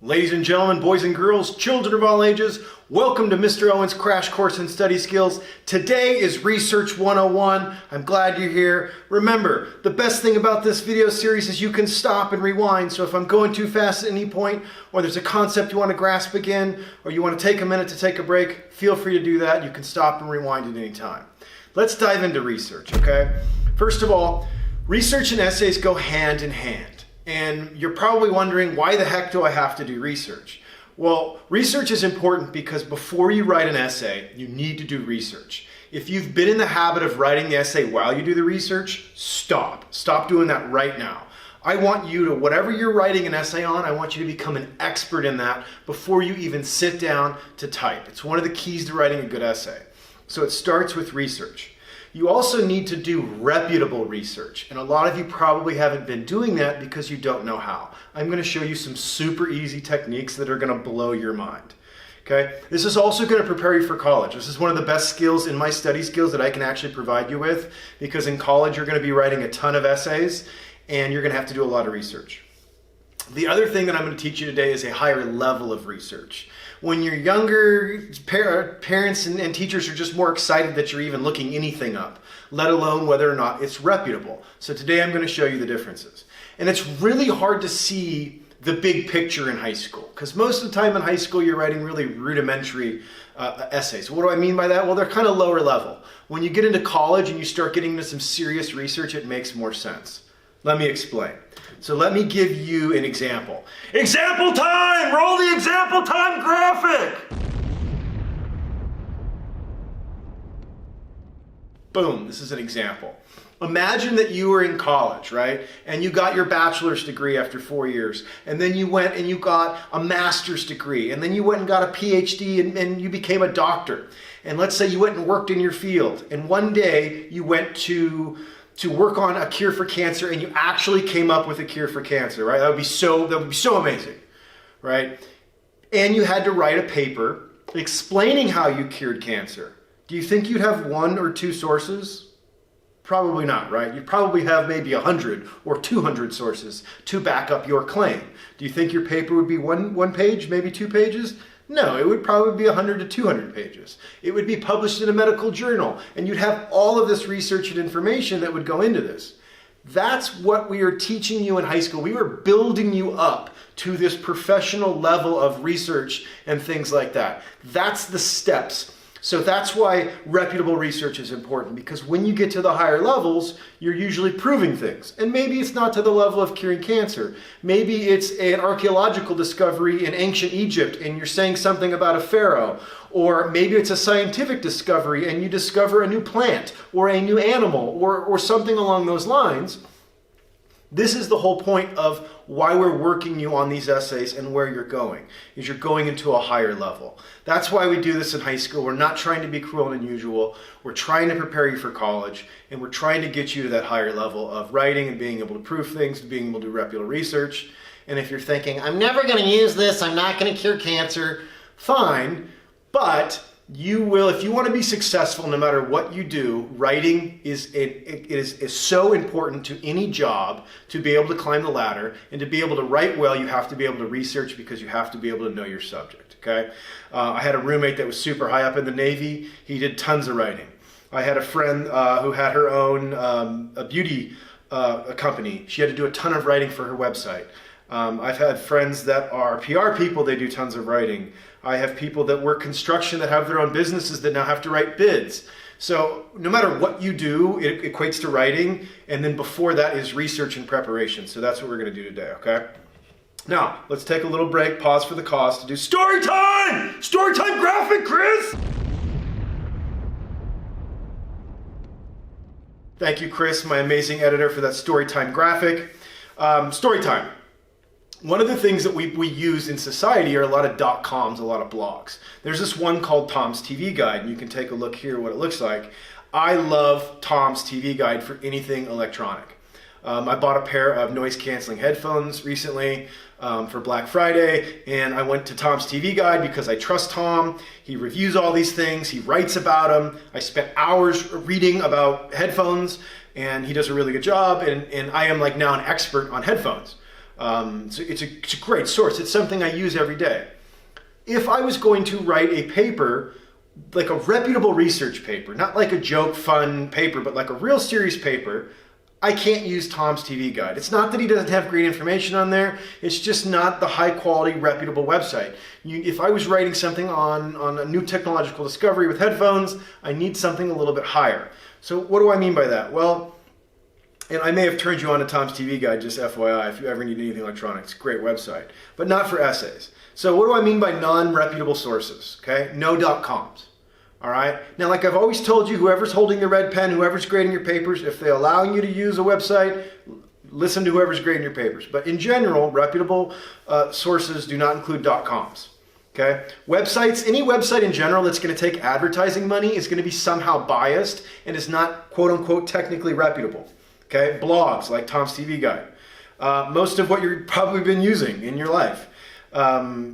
Ladies and gentlemen, boys and girls, children of all ages, welcome to Mr. Owen's Crash Course in Study Skills. Today is Research 101. I'm glad you're here. Remember, the best thing about this video series is you can stop and rewind. So if I'm going too fast at any point, or there's a concept you want to grasp again, or you want to take a minute to take a break, feel free to do that. You can stop and rewind at any time. Let's dive into research, okay? First of all, research and essays go hand in hand. And you're probably wondering, why the heck do I have to do research? Well, research is important because before you write an essay, you need to do research. If you've been in the habit of writing the essay while you do the research, stop. Stop doing that right now. I want you to, whatever you're writing an essay on, I want you to become an expert in that before you even sit down to type. It's one of the keys to writing a good essay. So it starts with research. You also need to do reputable research, and a lot of you probably haven't been doing that because you don't know how. I'm going to show you some super easy techniques that are going to blow your mind. Okay? This is also going to prepare you for college. This is one of the best skills in my study skills that I can actually provide you with, because in college you're going to be writing a ton of essays and you're going to have to do a lot of research. The other thing that I'm going to teach you today is a higher level of research. When you're younger, parents and teachers are just more excited that you're even looking anything up, let alone whether or not it's reputable. So today I'm going to show you the differences. And it's really hard to see the big picture in high school, because most of the time in high school you're writing really rudimentary essays. What do I mean by that? Well, they're kind of lower level. When you get into college and you start getting into some serious research, it makes more sense. Let me explain. So let me give you an example. Example time! Roll the example time graphic! Boom, this is an example. Imagine that you were in college, right? And you got your bachelor's degree after 4 years. And then you went and you got a master's degree. And then you went and got a PhD and you became a doctor. And let's say you went and worked in your field. And one day you went to work on a cure for cancer, and you actually came up with a cure for cancer, right? That would be so amazing, right? And you had to write a paper explaining how you cured cancer. Do you think you'd have 1 or 2 sources? Probably not, right? You'd probably have maybe 100 or 200 sources to back up your claim. Do you think your paper would be one page, maybe 2 pages? No, it would probably be 100 to 200 pages. It would be published in a medical journal, and you'd have all of this research and information that would go into this. That's what we are teaching you in high school. We were building you up to this professional level of research and things like that. That's the steps. So that's why reputable research is important, because when you get to the higher levels, you're usually proving things. And maybe it's not to the level of curing cancer. Maybe it's an archaeological discovery in ancient Egypt and you're saying something about a pharaoh. Or maybe it's a scientific discovery and you discover a new plant or a new animal or something along those lines. This is the whole point of why we're working you on these essays and where you're going, is you're going into a higher level. That's why we do this in high school. We're not trying to be cruel and unusual. We're trying to prepare you for college, and we're trying to get you to that higher level of writing and being able to prove things, being able to do reputable research. And if you're thinking, I'm never going to use this, I'm not going to cure cancer, fine, but you will, if you want to be successful no matter what you do, writing is so important to any job. To be able to climb the ladder and to be able to write well, you have to be able to research, because you have to be able to know your subject, okay? I had a roommate that was super high up in the Navy. He did tons of writing. I had a friend who had her own a beauty company. She had to do a ton of writing for her website. I've had friends that are PR people, they do tons of writing. I have people that work construction that have their own businesses that now have to write bids. So no matter what you do, it equates to writing, and then before that is research and preparation. So that's what we're going to do today, okay? Now, let's take a little break, pause for the cause to do story time! Story time graphic, Chris! Thank you, Chris, my amazing editor, for that story time graphic. Story time. One of the things that we use in society are a lot of .coms, a lot of blogs. There's this one called Tom's TV Guide, and you can take a look here what it looks like. I love Tom's TV Guide for anything electronic. I bought a pair of noise-canceling headphones recently for Black Friday, and I went to Tom's TV Guide because I trust Tom. He reviews all these things, he writes about them. I spent hours reading about headphones, and he does a really good job, and I am like now an expert on headphones. It's a great source. It's something I use every day. If I was going to write a paper, like a reputable research paper, not like a joke, fun paper, but like a real serious paper, I can't use Tom's TV Guide. It's not that he doesn't have great information on there. It's just not the high quality, reputable website. If I was writing something on a new technological discovery with headphones, I need something a little bit higher. So what do I mean by that? Well, and I may have turned you on to Tom's TV Guide, just FYI, if you ever need anything electronics. Great website, but not for essays. So what do I mean by non-reputable sources? Okay, no .coms. All right. Now, like I've always told you, whoever's holding the red pen, whoever's grading your papers, if they're allowing you to use a website, listen to whoever's grading your papers. But in general, reputable sources do not include .coms. Okay. Websites, any website in general that's going to take advertising money is going to be somehow biased and is not quote unquote technically reputable. Okay. Blogs like Tom's TV Guide. Most of what you've probably been using in your life.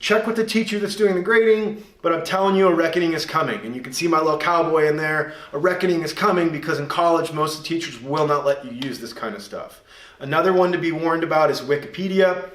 Check with the teacher that's doing the grading, but I'm telling you, a reckoning is coming. And you can see my little cowboy in there. A reckoning is coming because in college, most of the teachers will not let you use this kind of stuff. Another one to be warned about is Wikipedia.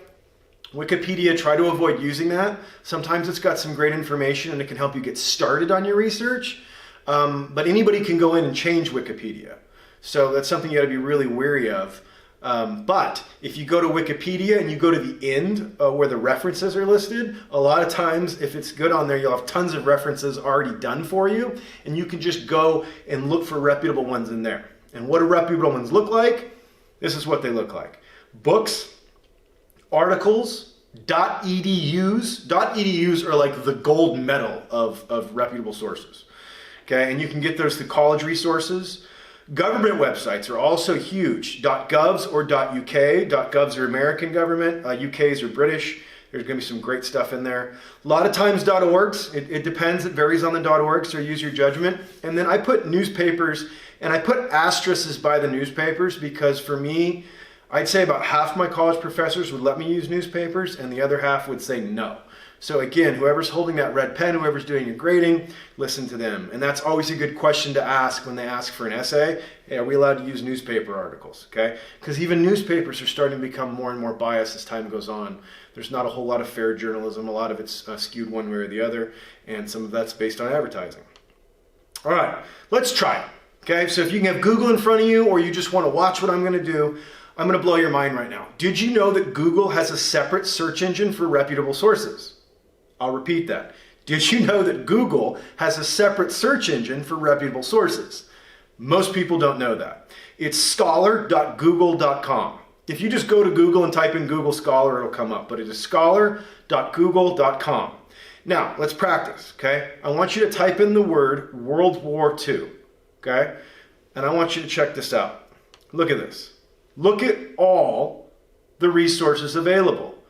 Wikipedia, try to avoid using that. Sometimes it's got some great information and it can help you get started on your research. But anybody can go in and change Wikipedia. So that's something you got to be really wary of. But if you go to Wikipedia and you go to the end where the references are listed, a lot of times if it's good on there, you'll have tons of references already done for you, and you can just go and look for reputable ones in there. And what do reputable ones look like? This is what they look like. Books, articles, .edus. .edus are like the gold medal of reputable sources. Okay, and you can get those through college resources. Government websites are also huge. .govs or .uk. .govs are American government. UKs are British. There's going to be some great stuff in there. A lot of times .orgs. It depends. It varies on the .org, so use your judgment. And then I put newspapers, and I put asterisks by the newspapers because for me, I'd say about half my college professors would let me use newspapers, and the other half would say no. So again, whoever's holding that red pen, whoever's doing your grading, listen to them. And that's always a good question to ask when they ask for an essay. Hey, are we allowed to use newspaper articles? Okay? Because even newspapers are starting to become more and more biased as time goes on. There's not a whole lot of fair journalism. A lot of it's skewed one way or the other, and some of that's based on advertising. All right, let's try it. Okay, so if you can have Google in front of you or you just want to watch what I'm going to do, I'm going to blow your mind right now. Did you know that Google has a separate search engine for reputable sources? I'll repeat that. Did you know that Google has a separate search engine for reputable sources? Most people don't know that. It's scholar.google.com. If you just go to Google and type in Google Scholar, it'll come up, but it is scholar.google.com. Now, let's practice, okay? I want you to type in the word World War II, okay? And I want you to check this out. Look at this. Look at all the resources available.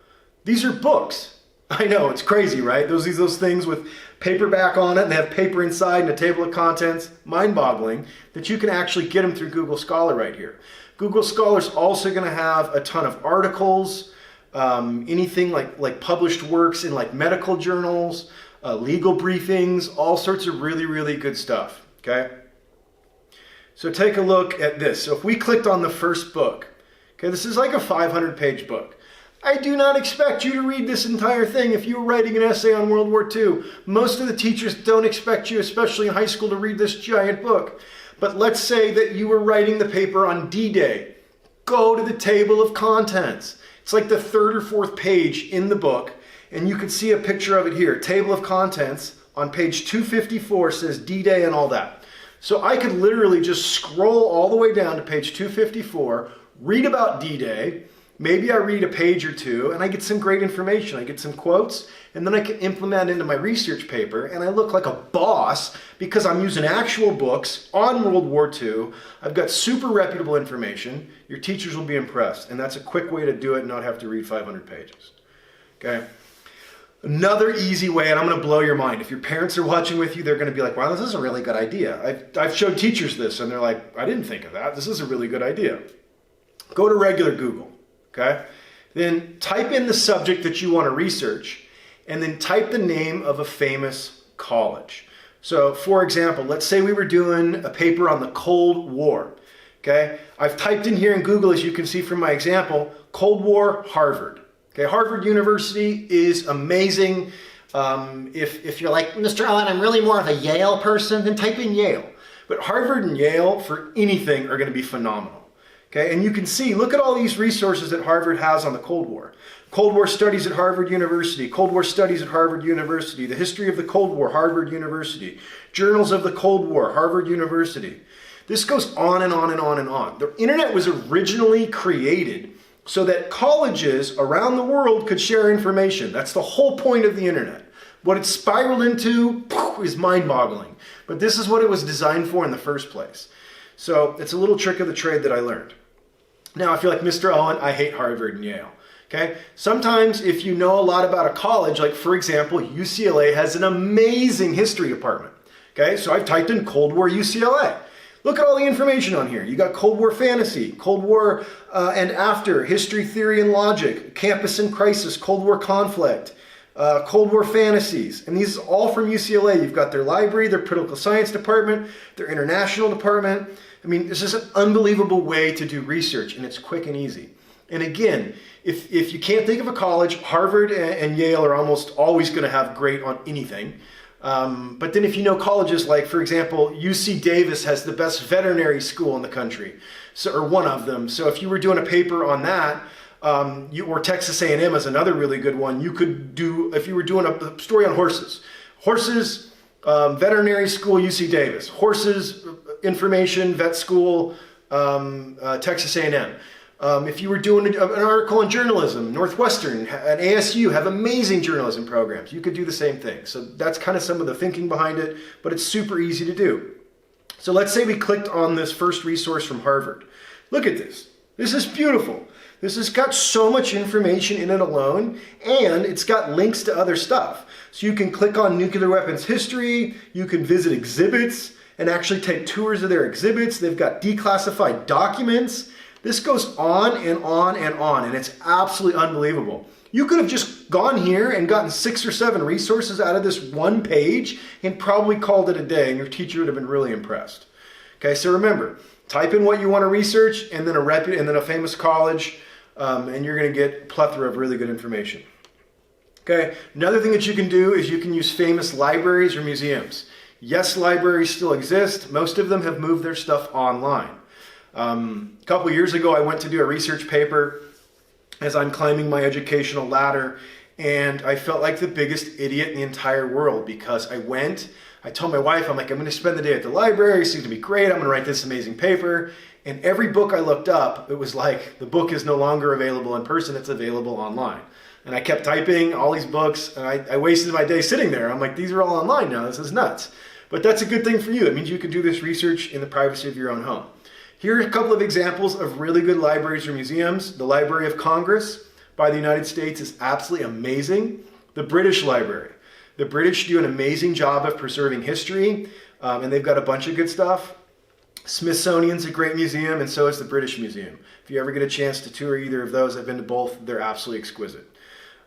These are books. I know, it's crazy, right? Those things with paperback on it and they have paper inside and a table of contents. Mind-boggling that you can actually get them through Google Scholar right here. Google Scholar is also going to have a ton of articles, anything like published works in like medical journals, legal briefings, all sorts of really, really good stuff, okay? So take a look at this. So if we clicked on the first book, okay, this is like a 500-page book. I do not expect you to read this entire thing if you were writing an essay on World War II. Most of the teachers don't expect you, especially in high school, to read this giant book. But let's say that you were writing the paper on D-Day. Go to the table of contents. It's like the third or fourth page in the book, and you can see a picture of it here. Table of contents on page 254 says D-Day and all that. So I could literally just scroll all the way down to page 254, read about D-Day, maybe I read a page or two and I get some great information. I get some quotes and then I can implement into my research paper and I look like a boss because I'm using actual books on World War II. I've got super reputable information. Your teachers will be impressed, and that's a quick way to do it and not have to read 500 pages. Okay. Another easy way, and I'm going to blow your mind. If your parents are watching with you, they're going to be like, wow, this is a really good idea. I've showed teachers this and they're like, I didn't think of that. This is a really good idea. Go to regular Google. Okay? Then type in the subject that you want to research and then type the name of a famous college. So for example, let's say we were doing a paper on the Cold War. Okay? Okay, I've typed in here in Google, as you can see from my example, Cold War, Harvard. Okay, Harvard University is amazing. If you're like, Mr. Owen, I'm really more of a Yale person, then type in Yale. But Harvard and Yale for anything are going to be phenomenal. Okay, and you can see, look at all these resources that Harvard has on the Cold War. Cold War Studies at Harvard University, Cold War Studies at Harvard University, the History of the Cold War, Harvard University, Journals of the Cold War, Harvard University. This goes on and on and on and on. The internet was originally created so that colleges around the world could share information. That's the whole point of the internet. What it spiraled into is mind-boggling. But this is what it was designed for in the first place. So it's a little trick of the trade that I learned. Now, if you're like, Mr. Owen, I hate Harvard and Yale. Okay? Sometimes if you know a lot about a college, like for example, UCLA has an amazing history department. Okay? So I've typed in Cold War UCLA. Look at all the information on here. You got Cold War fantasy, Cold War and after, history, theory, and logic, campus and crisis, Cold War conflict, Cold War fantasies. And these are all from UCLA. You've got their library, their political science department, their international department. I mean, this is an unbelievable way to do research, and it's quick and easy. And again, if you can't think of a college, Harvard and Yale are almost always going to have great on anything. But then if you know colleges like, for example, UC Davis has the best veterinary school in the country, or one of them. So if you were doing a paper on that, or Texas A&M is another really good one, you could do, if you were doing a story on horses. Horses, veterinary school, UC Davis. Horses, information, vet school, Texas A&M. If you were doing an article on journalism, Northwestern and ASU have amazing journalism programs. You could do the same thing. So that's kind of some of the thinking behind it, but it's super easy to do. So let's say we clicked on this first resource from Harvard. Look at this. This is beautiful. This has got so much information in it alone, and it's got links to other stuff. So you can click on nuclear weapons history, you can visit exhibits and actually take tours of their exhibits. They've got declassified documents. This goes on and on and on, and it's absolutely unbelievable. You could have just gone here and gotten 6 or 7 resources out of this one page and probably called it a day, and your teacher would have been really impressed. Okay, so remember, type in what you want to research and then a famous college, and you're going to get a plethora of really good information. Okay, another thing that you can do is you can use famous libraries or museums. Yes, libraries still exist. Most of them have moved their stuff online. A couple years ago, I went to do a research paper as I'm climbing my educational ladder, and I felt like the biggest idiot in the entire world because I told my wife, I'm going to spend the day at the library. It's going to be great. I'm going to write this amazing paper. And every book I looked up, it was like, the book is no longer available in person. It's available online. And I kept typing all these books, and I wasted my day sitting there. I'm like, these are all online now. This is nuts. But that's a good thing for you. It means you can do this research in the privacy of your own home. Here are a couple of examples of really good libraries or museums. The Library of Congress by the United States is absolutely amazing. The British Library. The British do an amazing job of preserving history, and they've got a bunch of good stuff. Smithsonian's a great museum, and so is the British Museum. If you ever get a chance to tour either of those, I've been to both. They're absolutely exquisite.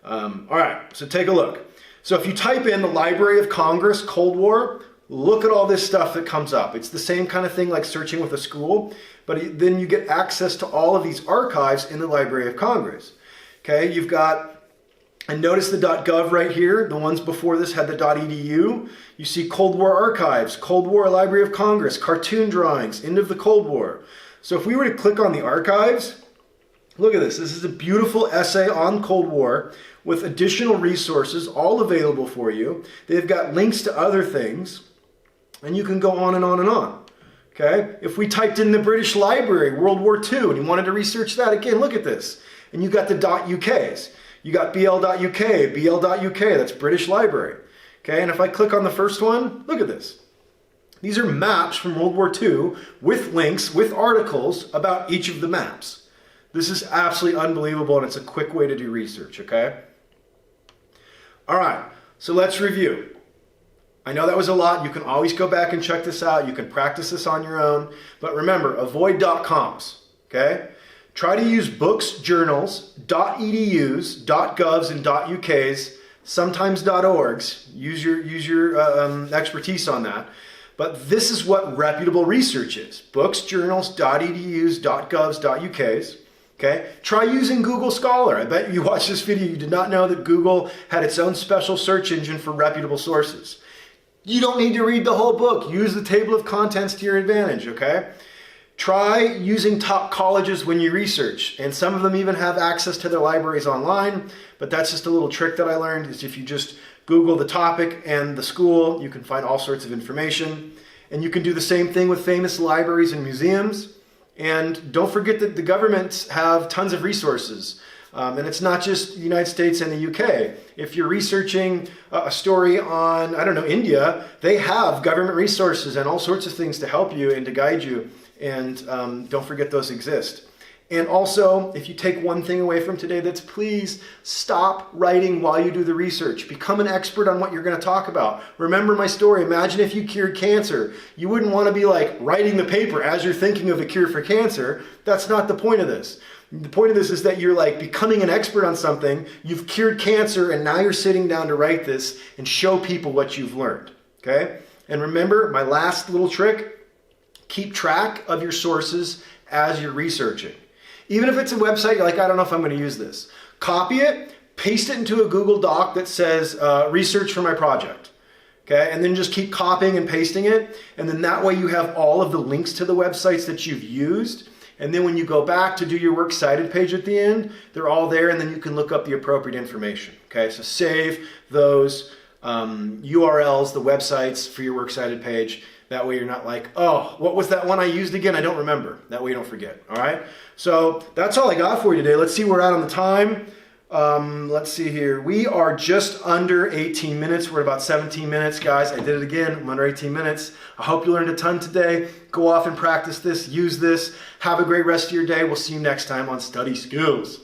All right, so take a look. So if you type in the Library of Congress, Cold War, look at all this stuff that comes up. It's the same kind of thing like searching with a school, but then you get access to all of these archives in the Library of Congress. Okay, you've got, and notice the .gov right here. The ones before this had the .edu. You see Cold War archives, Cold War Library of Congress, cartoon drawings, end of the Cold War. So if we were to click on the archives, look at this. This is a beautiful essay on Cold War with additional resources all available for you. They've got links to other things. And you can go on and on and on. Okay? If we typed in the British Library, World War II, and you wanted to research that, again, look at this. And you got the .uk's. You got bl.uk, bl.uk, that's British Library. Okay? And if I click on the first one, look at this. These are maps from World War II with links, with articles about each of the maps. This is absolutely unbelievable, and it's a quick way to do research, okay? All right, so let's review. I know that was a lot. You can always go back and check this out. You can practice this on your own. But remember, avoid .coms, okay? Try to use books, journals, .edus, .govs, and .uk's, sometimes .orgs. Use your expertise on that. But this is what reputable research is. Books, journals, .edus, .govs, .uk's. Okay? Try using Google Scholar. I bet you watched this video, you did not know that Google had its own special search engine for reputable sources. You don't need to read the whole book. Use the table of contents to your advantage, okay? Try using top colleges when you research, and some of them even have access to their libraries online, but that's just a little trick that I learned, is if you just Google the topic and the school, you can find all sorts of information. And you can do the same thing with famous libraries and museums. And don't forget that the governments have tons of resources. And it's not just the United States and the UK. If you're researching a story on, I don't know, India, they have government resources and all sorts of things to help you and to guide you. And don't forget those exist. And also, if you take one thing away from today, that's please stop writing while you do the research. Become an expert on what you're going to talk about. Remember my story. Imagine if you cured cancer. You wouldn't want to be like writing the paper as you're thinking of a cure for cancer. That's not the point of this. The point of this is that you're like becoming an expert on something. You've cured cancer, and now you're sitting down to write this and show people what you've learned. Okay? And remember, my last little trick, keep track of your sources as you're researching. Even if it's a website, you're like, I don't know if I'm going to use this. Copy it, paste it into a Google Doc that says research for my project. Okay, and then just keep copying and pasting it. And then that way you have all of the links to the websites that you've used. And then when you go back to do your works cited page at the end, they're all there, and then you can look up the appropriate information. Okay, so save those URLs, the websites for your works cited page. That way you're not like, oh, what was that one I used again? I don't remember. That way you don't forget, all right? So that's all I got for you today. Let's see where we're at on the time. Let's see here. We are just under 18 minutes. We're at about 17 minutes, guys. I did it again. I'm under 18 minutes. I hope you learned a ton today. Go off and practice this. Use this. Have a great rest of your day. We'll see you next time on Study Skills.